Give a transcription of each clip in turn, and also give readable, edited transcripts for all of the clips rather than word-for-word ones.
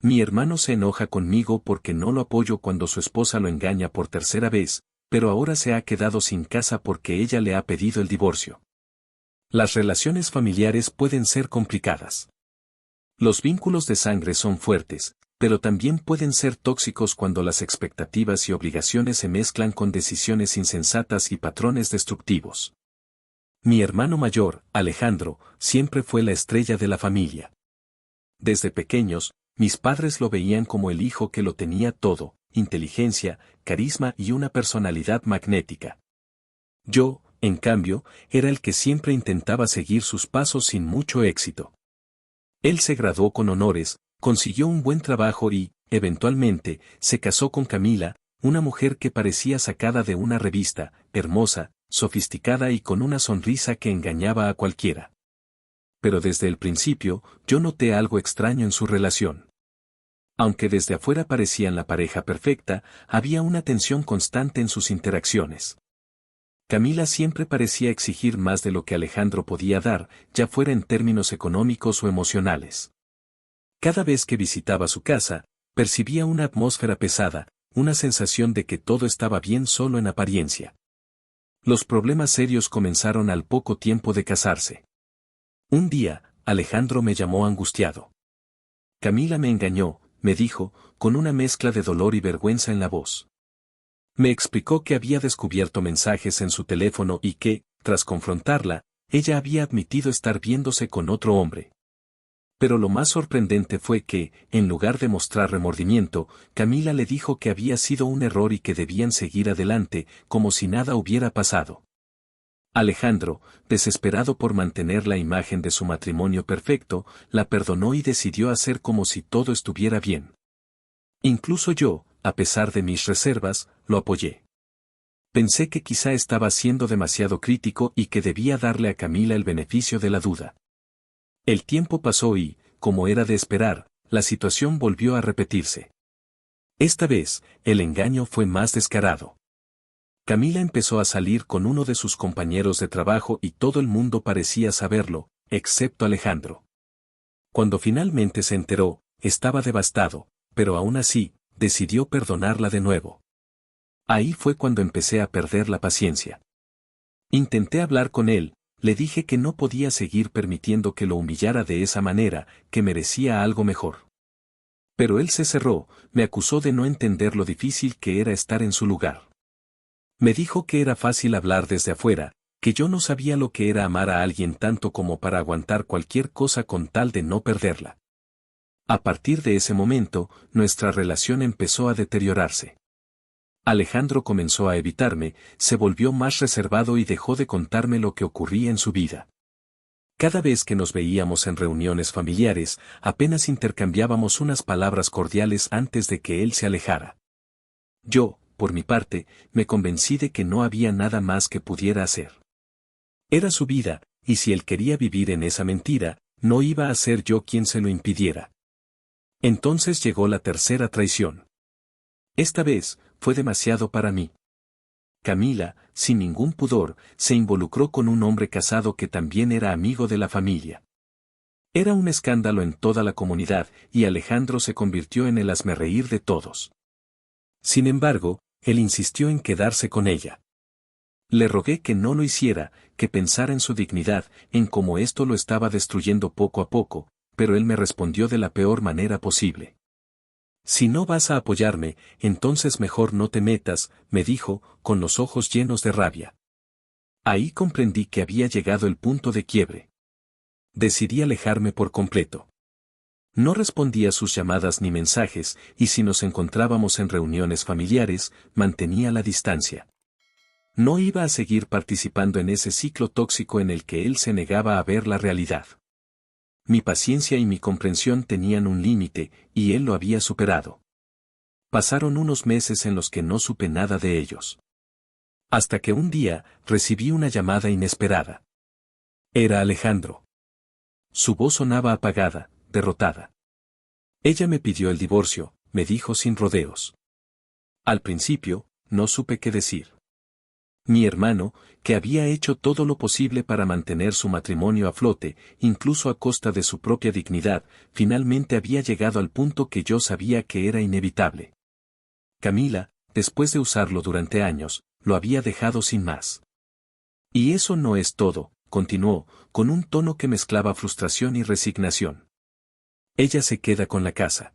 Mi hermano se enoja conmigo porque no lo apoyo cuando su esposa lo engaña por tercera vez, pero ahora se ha quedado sin casa porque ella le ha pedido el divorcio. Las relaciones familiares pueden ser complicadas. Los vínculos de sangre son fuertes, pero también pueden ser tóxicos cuando las expectativas y obligaciones se mezclan con decisiones insensatas y patrones destructivos. Mi hermano mayor, Alejandro, siempre fue la estrella de la familia. Desde pequeños, mis padres lo veían como el hijo que lo tenía todo: inteligencia, carisma y una personalidad magnética. Yo, en cambio, era el que siempre intentaba seguir sus pasos sin mucho éxito. Él se graduó con honores, consiguió un buen trabajo y, eventualmente, se casó con Camila, una mujer que parecía sacada de una revista, hermosa, sofisticada y con una sonrisa que engañaba a cualquiera. Pero desde el principio, yo noté algo extraño en su relación. Aunque desde afuera parecían la pareja perfecta, había una tensión constante en sus interacciones. Camila siempre parecía exigir más de lo que Alejandro podía dar, ya fuera en términos económicos o emocionales. Cada vez que visitaba su casa, percibía una atmósfera pesada, una sensación de que todo estaba bien solo en apariencia. Los problemas serios comenzaron al poco tiempo de casarse. Un día, Alejandro me llamó angustiado. Camila me engañó, me dijo, con una mezcla de dolor y vergüenza en la voz. Me explicó que había descubierto mensajes en su teléfono y que, tras confrontarla, ella había admitido estar viéndose con otro hombre. Pero lo más sorprendente fue que, en lugar de mostrar remordimiento, Camila le dijo que había sido un error y que debían seguir adelante, como si nada hubiera pasado. Alejandro, desesperado por mantener la imagen de su matrimonio perfecto, la perdonó y decidió hacer como si todo estuviera bien. Incluso yo, a pesar de mis reservas, lo apoyé. Pensé que quizá estaba siendo demasiado crítico y que debía darle a Camila el beneficio de la duda. El tiempo pasó y, como era de esperar, la situación volvió a repetirse. Esta vez, el engaño fue más descarado. Camila empezó a salir con uno de sus compañeros de trabajo y todo el mundo parecía saberlo, excepto Alejandro. Cuando finalmente se enteró, estaba devastado, pero aún así, decidió perdonarla de nuevo. Ahí fue cuando empecé a perder la paciencia. Intenté hablar con él, le dije que no podía seguir permitiendo que lo humillara de esa manera, que merecía algo mejor. Pero él se cerró, me acusó de no entender lo difícil que era estar en su lugar. Me dijo que era fácil hablar desde afuera, que yo no sabía lo que era amar a alguien tanto como para aguantar cualquier cosa con tal de no perderla. A partir de ese momento, nuestra relación empezó a deteriorarse. Alejandro comenzó a evitarme, se volvió más reservado y dejó de contarme lo que ocurría en su vida. Cada vez que nos veíamos en reuniones familiares, apenas intercambiábamos unas palabras cordiales antes de que él se alejara. Yo, por mi parte, me convencí de que no había nada más que pudiera hacer. Era su vida, y si él quería vivir en esa mentira, no iba a ser yo quien se lo impidiera. Entonces llegó la tercera traición. Esta vez, fue demasiado para mí. Camila, sin ningún pudor, se involucró con un hombre casado que también era amigo de la familia. Era un escándalo en toda la comunidad, y Alejandro se convirtió en el hazmerreír de todos. Sin embargo, él insistió en quedarse con ella. Le rogué que no lo hiciera, que pensara en su dignidad, en cómo esto lo estaba destruyendo poco a poco, pero él me respondió de la peor manera posible. Si no vas a apoyarme, entonces mejor no te metas, me dijo, con los ojos llenos de rabia. Ahí comprendí que había llegado el punto de quiebre. Decidí alejarme por completo. No respondía sus llamadas ni mensajes, y si nos encontrábamos en reuniones familiares, mantenía la distancia. No iba a seguir participando en ese ciclo tóxico en el que él se negaba a ver la realidad. Mi paciencia y mi comprensión tenían un límite, y él lo había superado. Pasaron unos meses en los que no supe nada de ellos. Hasta que un día, recibí una llamada inesperada. Era Alejandro. Su voz sonaba apagada, derrotada. Ella me pidió el divorcio, me dijo sin rodeos. Al principio, no supe qué decir. Mi hermano, que había hecho todo lo posible para mantener su matrimonio a flote, incluso a costa de su propia dignidad, finalmente había llegado al punto que yo sabía que era inevitable. Camila, después de usarlo durante años, lo había dejado sin más. Y eso no es todo, continuó, con un tono que mezclaba frustración y resignación. Ella se queda con la casa.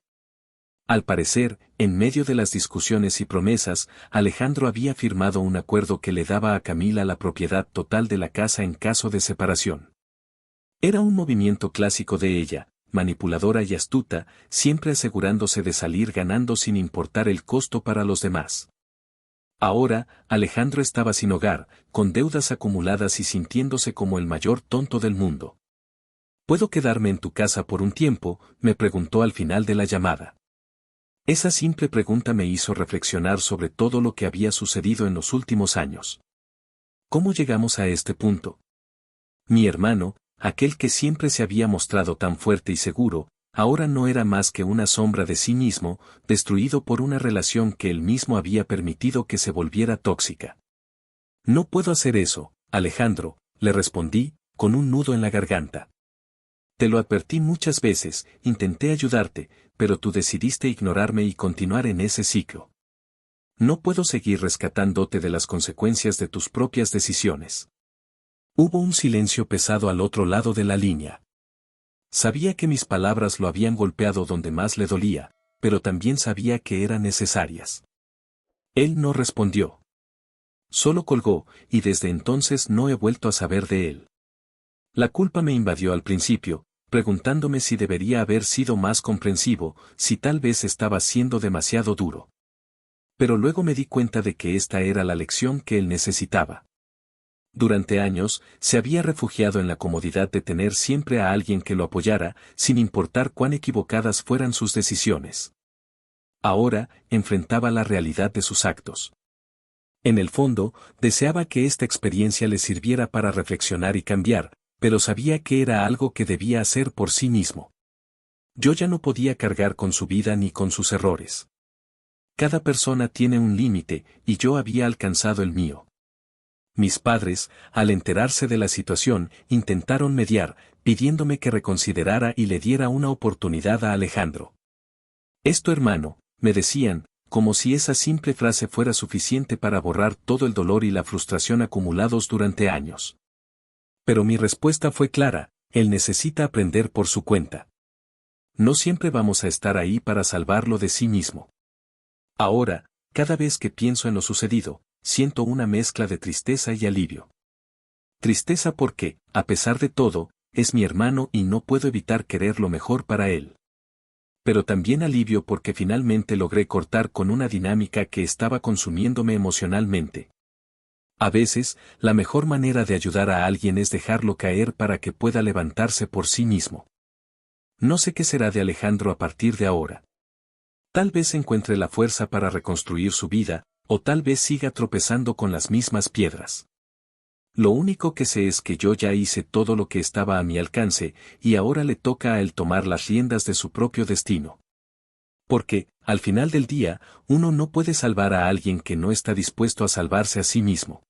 Al parecer, en medio de las discusiones y promesas, Alejandro había firmado un acuerdo que le daba a Camila la propiedad total de la casa en caso de separación. Era un movimiento clásico de ella, manipuladora y astuta, siempre asegurándose de salir ganando sin importar el costo para los demás. Ahora, Alejandro estaba sin hogar, con deudas acumuladas y sintiéndose como el mayor tonto del mundo. ¿Puedo quedarme en tu casa por un tiempo?, me preguntó al final de la llamada. Esa simple pregunta me hizo reflexionar sobre todo lo que había sucedido en los últimos años. ¿Cómo llegamos a este punto? Mi hermano, aquel que siempre se había mostrado tan fuerte y seguro, ahora no era más que una sombra de sí mismo, destruido por una relación que él mismo había permitido que se volviera tóxica. No puedo hacer eso, Alejandro, le respondí, con un nudo en la garganta. Te lo advertí muchas veces, intenté ayudarte, pero tú decidiste ignorarme y continuar en ese ciclo. No puedo seguir rescatándote de las consecuencias de tus propias decisiones. Hubo un silencio pesado al otro lado de la línea. Sabía que mis palabras lo habían golpeado donde más le dolía, pero también sabía que eran necesarias. Él no respondió. Solo colgó, y desde entonces no he vuelto a saber de él. La culpa me invadió al principio, preguntándome si debería haber sido más comprensivo, si tal vez estaba siendo demasiado duro. Pero luego me di cuenta de que esta era la lección que él necesitaba. Durante años, se había refugiado en la comodidad de tener siempre a alguien que lo apoyara, sin importar cuán equivocadas fueran sus decisiones. Ahora, enfrentaba la realidad de sus actos. En el fondo, deseaba que esta experiencia le sirviera para reflexionar y cambiar, pero sabía que era algo que debía hacer por sí mismo. Yo ya no podía cargar con su vida ni con sus errores. Cada persona tiene un límite, y yo había alcanzado el mío. Mis padres, al enterarse de la situación, intentaron mediar, pidiéndome que reconsiderara y le diera una oportunidad a Alejandro. «Es tu hermano», me decían, como si esa simple frase fuera suficiente para borrar todo el dolor y la frustración acumulados durante años. Pero mi respuesta fue clara: él necesita aprender por su cuenta. No siempre vamos a estar ahí para salvarlo de sí mismo. Ahora, cada vez que pienso en lo sucedido, siento una mezcla de tristeza y alivio. Tristeza porque, a pesar de todo, es mi hermano y no puedo evitar querer lo mejor para él. Pero también alivio porque finalmente logré cortar con una dinámica que estaba consumiéndome emocionalmente. A veces, la mejor manera de ayudar a alguien es dejarlo caer para que pueda levantarse por sí mismo. No sé qué será de Alejandro a partir de ahora. Tal vez encuentre la fuerza para reconstruir su vida, o tal vez siga tropezando con las mismas piedras. Lo único que sé es que yo ya hice todo lo que estaba a mi alcance, y ahora le toca a él tomar las riendas de su propio destino. Porque, al final del día, uno no puede salvar a alguien que no está dispuesto a salvarse a sí mismo.